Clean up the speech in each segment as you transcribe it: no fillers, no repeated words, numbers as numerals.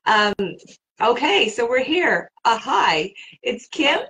Um, okay, so we're here. Hi, it's Kim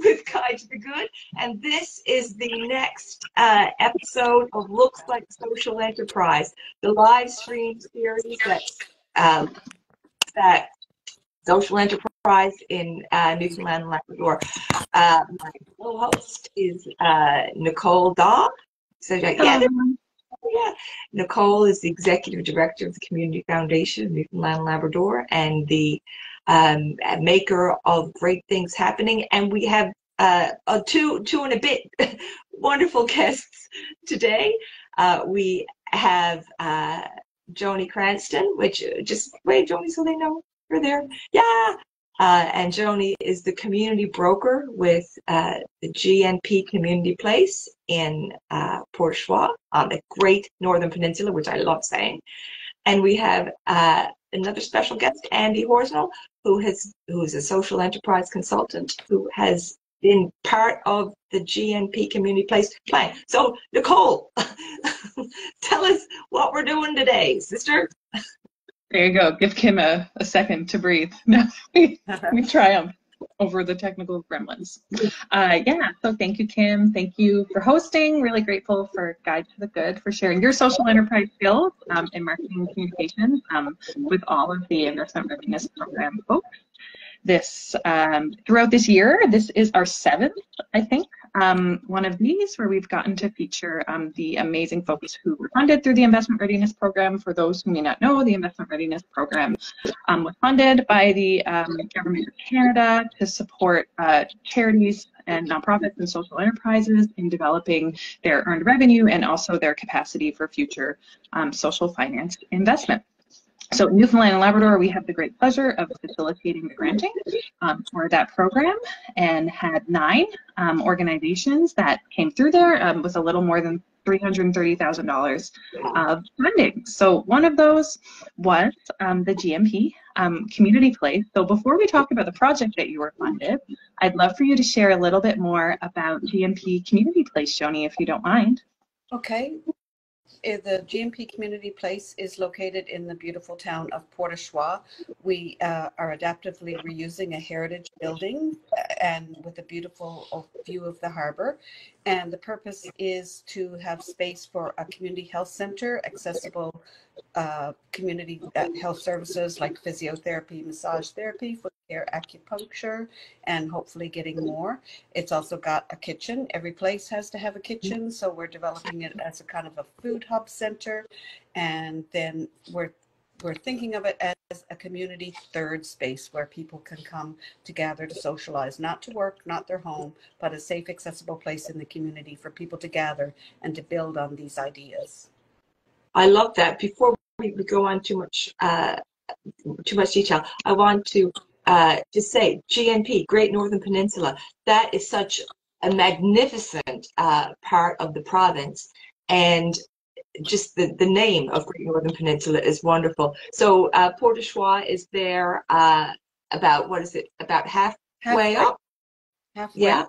with Guide to the Good, and this is the next episode of Looks Like Social Enterprise, the live stream series that social enterprise in Newfoundland and Labrador. My co-host is Nicole Dawe. So yeah, Nicole is the executive director of the Community Foundation of Newfoundland and Labrador and the maker of Great Things Happening. And we have two and a bit wonderful guests today. We have Joan Cranston, which just wave, Joni, so they know you're there. Yeah. And Joni is the community broker with the GNP Community Place in Choix on the Great Northern Peninsula, which I love saying. And we have another special guest, Andy Hornsell, who's a social enterprise consultant who has been part of the GNP Community Place plan. So, Nicole, tell us what we're doing today, sister. There you go. Give Kim a second to breathe. No, we triumph over the technical gremlins. Yeah, so thank you, Kim. Thank you for hosting. Really grateful for Guide to the Good for sharing your social enterprise skills in marketing and communications with all of the investment readiness program folks. This throughout this year, this is our 7th, I think, one of these where we've gotten to feature the amazing folks who were funded through the Investment Readiness Program. For those who may not know, the Investment Readiness Program was funded by the Government of Canada to support charities and nonprofits and social enterprises in developing their earned revenue and also their capacity for future social finance investment. So in Newfoundland and Labrador, we have the great pleasure of facilitating the granting for that program and had 9 organizations that came through there with a little more than $330,000 of funding. So one of those was the GNP Community Place. So before we talk about the project that you were funded, I'd love for you to share a little bit more about GNP Community Place, Joni, if you don't mind. Okay. The GNP Community Place is located in the beautiful town of Choix. We are adaptively reusing a heritage building and with a beautiful view of the harbor. And the purpose is to have space for a community health center, accessible community health services like physiotherapy, massage therapy, foot care, acupuncture, and hopefully getting more. It's also got a kitchen. Every place has to have a kitchen, so we're developing it as a kind of a food hub center. And then we're thinking of it as a community third space where people can come to gather to socialize, not to work, not their home, but a safe, accessible place in the community for people to gather and to build on these ideas. I love that. Before we go on too much detail, I want to just say GNP, Great Northern Peninsula. That is such a magnificent part of the province, and just the name of Great Northern Peninsula is wonderful. So Choix is there about, what is it, about halfway up? Halfway. Yeah.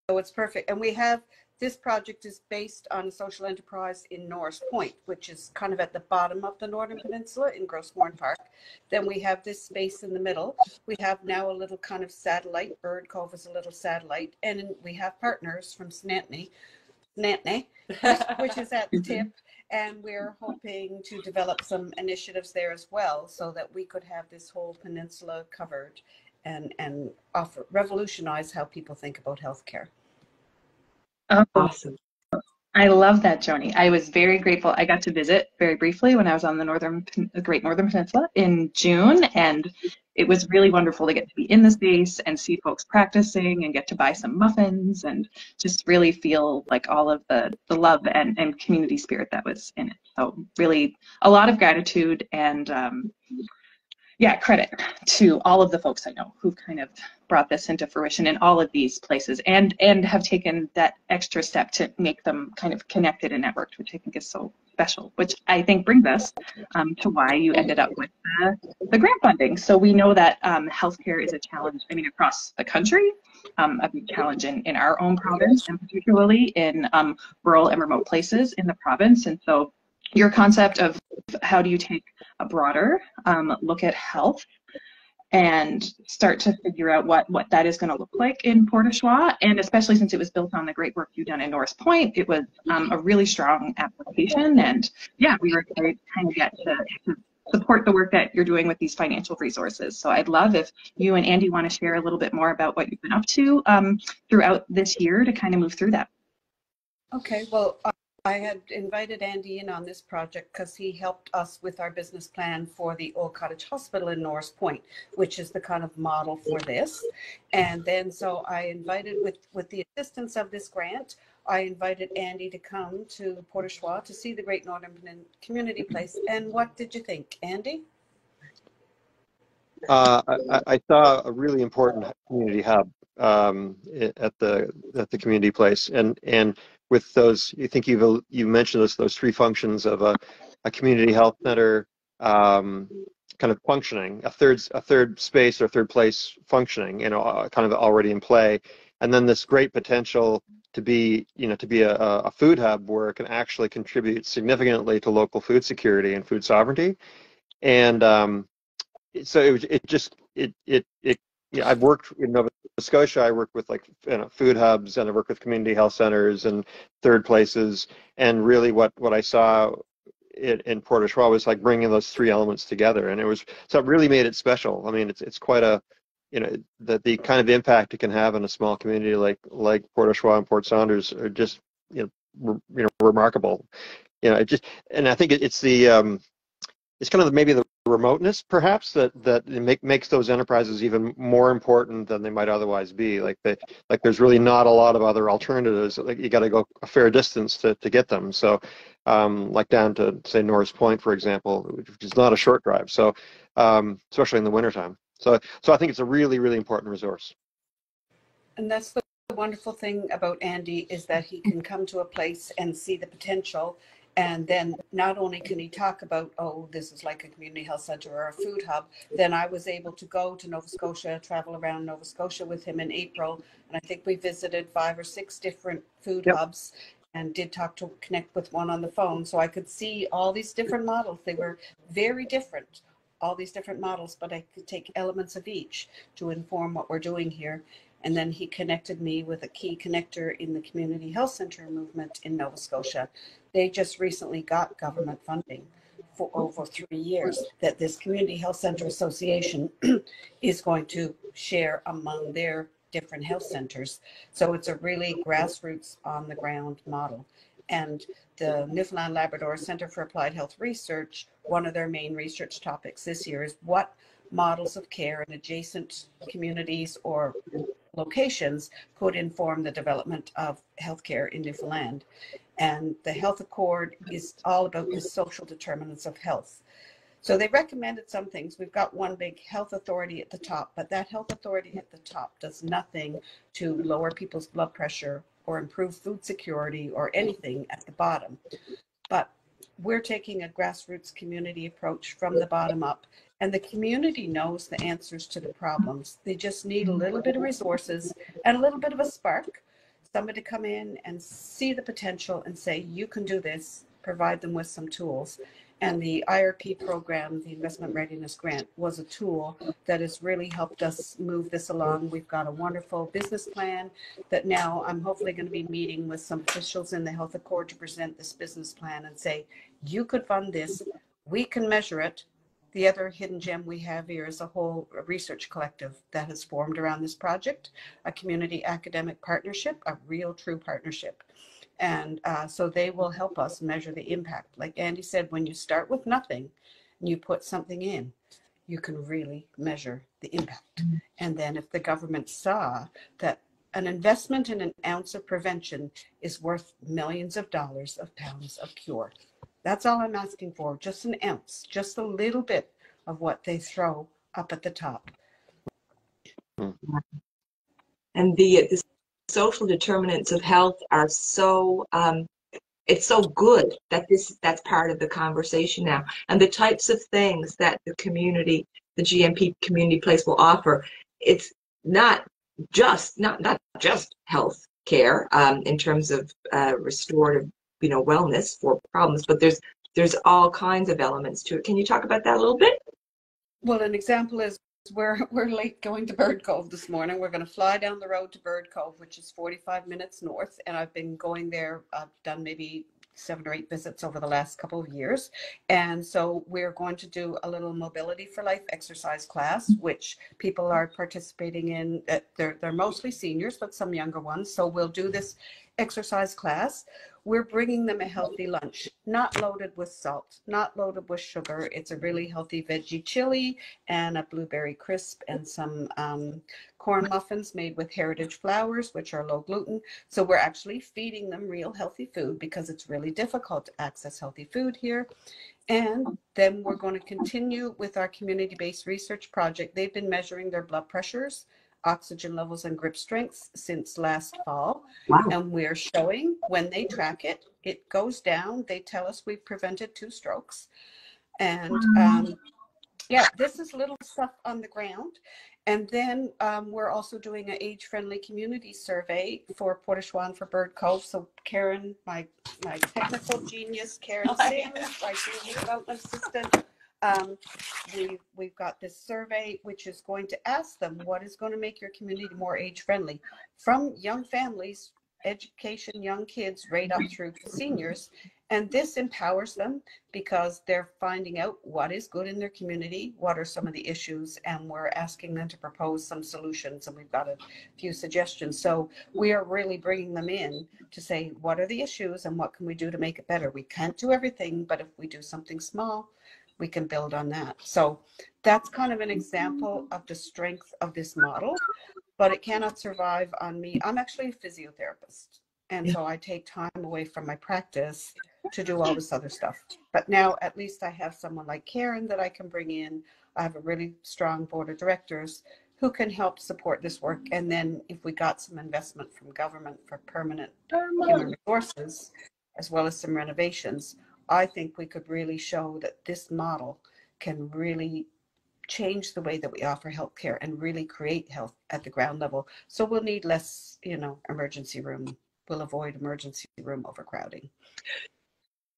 So it's perfect. And we have, this project is based on a social enterprise in Norris Point, which is kind of at the bottom of the Northern Peninsula in Grossmorn Park. Then we have this space in the middle. We have now a little kind of satellite. Bird Cove is a little satellite. And we have partners from Snantney, which is at the tip. And we're hoping to develop some initiatives there as well so that we could have this whole peninsula covered and revolutionize how people think about healthcare. Oh, Awesome. I love that, Joni. I was very grateful. I got to visit very briefly when I was on the Great Northern Peninsula in June, and it was really wonderful to get to be in the space and see folks practicing and get to buy some muffins and just really feel like all of the love and community spirit that was in it. So really a lot of gratitude and yeah, credit to all of the folks I know who've kind of brought this into fruition in all of these places and have taken that extra step to make them kind of connected and networked, which I think is so special, which I think brings us to why you ended up with the grant funding. So we know that healthcare is a challenge, I mean, across the country, a big challenge in our own province, and particularly in rural and remote places in the province. And so your concept of how do you take a broader look at health and start to figure out what that is going to look like in Port au Choix. And especially since it was built on the great work you've done in Norris Point, it was a really strong application. And yeah, we were excited to kind of get to support the work that you're doing with these financial resources. So I'd love if you and Andy want to share a little bit more about what you've been up to throughout this year to kind of move through that. Okay, well, I had invited Andy in on this project because he helped us with our business plan for the Old Cottage Hospital in Norris Point, which is the kind of model for this. And then so I invited, with the assistance of this grant, I invited Andy to come to Port au Choix to see the Great Northern Community Place. And what did you think, Andy? I saw a really important community hub at the community place, and with those, you think you mentioned those three functions of a community health center kind of functioning, a third space or third place functioning, kind of already in play, and then this great potential to be a food hub where it can actually contribute significantly to local food security and food sovereignty. And so I've worked in Nova Scotia. I worked with food hubs, and I worked with community health centers and third places. And really, what I saw in Port au Choix was like bringing those three elements together, and it really made it special. I mean, it's quite a the kind of impact it can have in a small community like Port au Choix and Port Saunders are just remarkable. And I think it's the it's kind of maybe the remoteness, perhaps, that makes those enterprises even more important than they might otherwise be. Like there's really not a lot of other alternatives. Like you got to go a fair distance to get them. So, like down to say Norris Point, for example, which is not a short drive. So, especially in the wintertime. So I think it's a really, really important resource. And that's the wonderful thing about Andy, is that he can come to a place and see the potential. And then not only can he talk about, oh, this is like a community health center or a food hub, then I was able to go to Nova Scotia, travel around Nova Scotia with him in April. And I think we visited 5 or 6 different food hubs and did connect with one on the phone. So I could see all these different models. They were very different, all these different models, but I could take elements of each to inform what we're doing here. And then he connected me with a key connector in the community health center movement in Nova Scotia. They just recently got government funding for over 3 years that this Community Health Center Association is going to share among their different health centers. So it's a really grassroots, on the ground model. And the Newfoundland Labrador Center for Applied Health Research, one of their main research topics this year is what models of care in adjacent communities or locations could inform the development of healthcare in Newfoundland. And the Health Accord is all about the social determinants of health. So they recommended some things. We've got one big health authority at the top, but that health authority at the top does nothing to lower people's blood pressure or improve food security or anything at the bottom. But we're taking a grassroots community approach from the bottom up, and the community knows the answers to the problems. They just need a little bit of resources and a little bit of a spark, somebody to come in and see the potential and say, you can do this, provide them with some tools. And the IRP program, the Investment Readiness Grant, was a tool that has really helped us move this along. We've got a wonderful business plan that now I'm hopefully going to be meeting with some officials in the Health Accord to present this business plan and say, you could fund this, we can measure it. The other hidden gem we have here is a whole research collective that has formed around this project, a community academic partnership, a real true partnership. And so they will help us measure the impact. Like Andy said, when you start with nothing and you put something in, you can really measure the impact. And then if the government saw that an investment in an ounce of prevention is worth millions of dollars of pounds of cure. That's all I'm asking for, just an ounce, just a little bit of what they throw up at the top. And the social determinants of health are so, it's so good that that's part of the conversation now. And the types of things that the community, the GNP Community Place will offer, it's not just health care in terms of restorative, wellness for problems, but there's there's all kinds of elements to it. Can you talk about that a little bit? Well, an example is we're late going to Bird Cove this morning. We're going to fly down the road to Bird Cove, which is 45 minutes north. And I've been going there. I've done maybe 7 or 8 visits over the last couple of years. And so we're going to do a little Mobility for Life exercise class, which people are participating in. They're mostly seniors, but some younger ones. So we'll do this exercise class. We're bringing them a healthy lunch, not loaded with salt, not loaded with sugar. It's a really healthy veggie chili and a blueberry crisp and some corn muffins made with heritage flours, which are low gluten. So we're actually feeding them real healthy food because it's really difficult to access healthy food here. And then we're going to continue with our community-based research project. They've been measuring their blood pressures, oxygen levels, and grip strengths since last fall. Wow. And we're showing when they track it, it goes down. They tell us we've prevented 2 strokes. And yeah, this is little stuff on the ground. And then we're also doing an age-friendly community survey for Port au Choix and for Bird Cove. So Karen, my technical genius, Karen Sims, my community development assistant, we've got this survey which is going to ask them what is going to make your community more age-friendly, from young families, education, young kids, right up through to seniors. And this empowers them because they're finding out what is good in their community, what are some of the issues, and we're asking them to propose some solutions. And we've got a few suggestions. So we are really bringing them in to say, what are the issues and what can we do to make it better? We can't do everything, but if we do something small, we can build on that. So that's kind of an example of the strength of this model, but it cannot survive on me. I'm actually a physiotherapist. And so I take time away from my practice to do all this other stuff. But now at least I have someone like Karen that I can bring in. I have a really strong board of directors who can help support this work. And then if we got some investment from government for permanent human resources, as well as some renovations, I think we could really show that this model can really change the way that we offer healthcare and really create health at the ground level. So we'll need less, emergency room. We'll avoid emergency room overcrowding.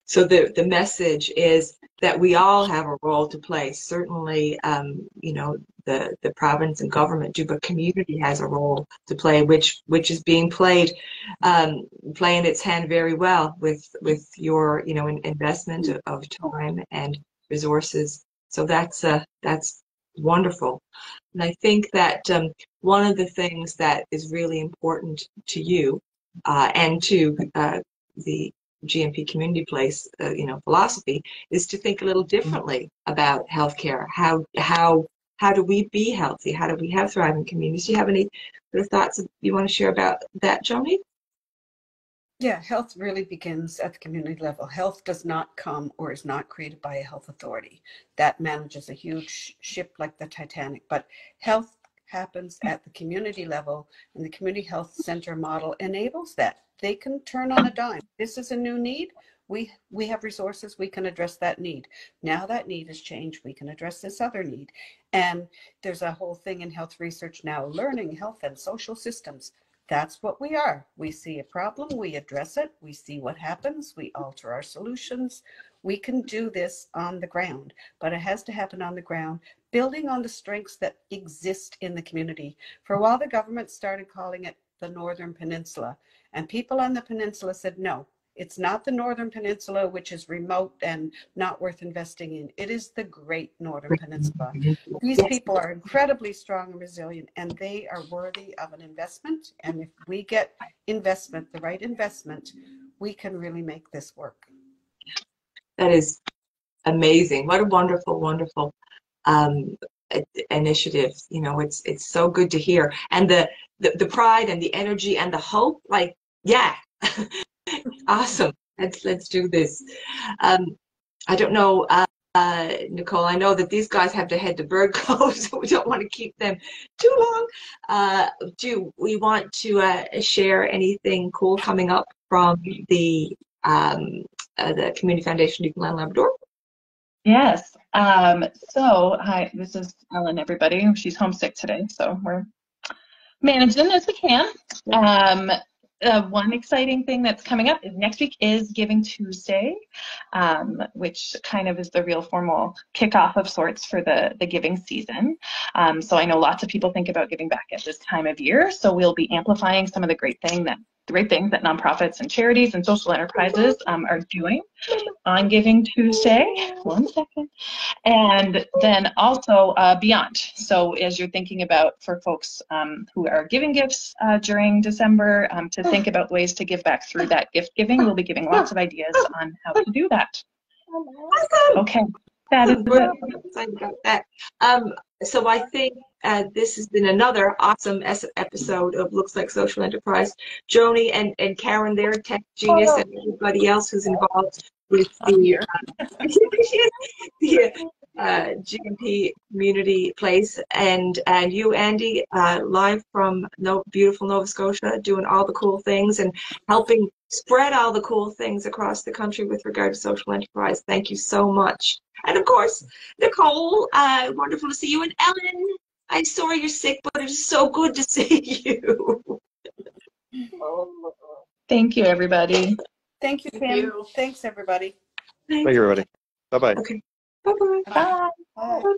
So the message is that we all have a role to play. Certainly, the province and government do, but community has a role to play, which is being playing its hand very well with your investment of time and resources. So that's wonderful. And I think that one of the things that is really important to you and to the GNP Community Place, philosophy is to think a little differently about healthcare. How do we be healthy? How do we have thriving communities? Do you have any sort of thoughts you want to share about that, Joni? Yeah, health really begins at the community level. Health does not come or is not created by a health authority that manages a huge ship like the Titanic. But health happens at the community level, and the community health center model enables that. They can turn on a dime. This is a new need. We have resources. We can address that need. Now that need has changed. We can address this other need. And there's a whole thing in health research now, learning health and social systems. That's what we are. We see a problem, we address it, we see what happens, we alter our solutions. We can do this on the ground, but it has to happen on the ground, building on the strengths that exist in the community. For a while, the government started calling it the Northern Peninsula, and people on the peninsula said, no, it's not the Northern Peninsula, which is remote and not worth investing in. It is the Great Northern Peninsula. These people are incredibly strong and resilient, and they are worthy of an investment. And if we get investment, the right investment, we can really make this work. That is amazing. What a wonderful, wonderful initiative. It's so good to hear. And the pride and the energy and the hope, awesome. Let's do this. I don't know, Nicole, I know that these guys have to head to Bird Cove, so we don't want to keep them too long. Do we want to share anything cool coming up from the Community Foundation Newfoundland Labrador? Yes. So, hi, this is Ellen, everybody. She's homesick today, so we're managing as we can. one exciting thing that's coming up is next week is Giving Tuesday, which kind of is the real formal kickoff of sorts for the giving season. So I know lots of people think about giving back at this time of year, so we'll be amplifying some of the great things that nonprofits and charities and social enterprises are doing on Giving Tuesday. One second. And then also beyond. So as you're thinking about for folks who are giving gifts during December, to think about ways to give back through that gift giving, we'll be giving lots of ideas on how to do that. Awesome. Okay, that is We're excited about that. So I think this has been another awesome episode of Looks Like Social Enterprise. Joni and Karen, their tech genius, and everybody else who's involved with the GNP Community Place, and you, Andy, live from beautiful Nova Scotia, doing all the cool things and helping spread all the cool things across the country with regard to social enterprise. Thank you so much. And of course, Nicole, wonderful to see you. And Ellen, I'm sorry you're sick, but it is so good to see you. Thank you, everybody. Thank you, Kim. Thanks, everybody. Thank you, everybody. Bye-bye. Okay. Bye-bye. Bye. Bye.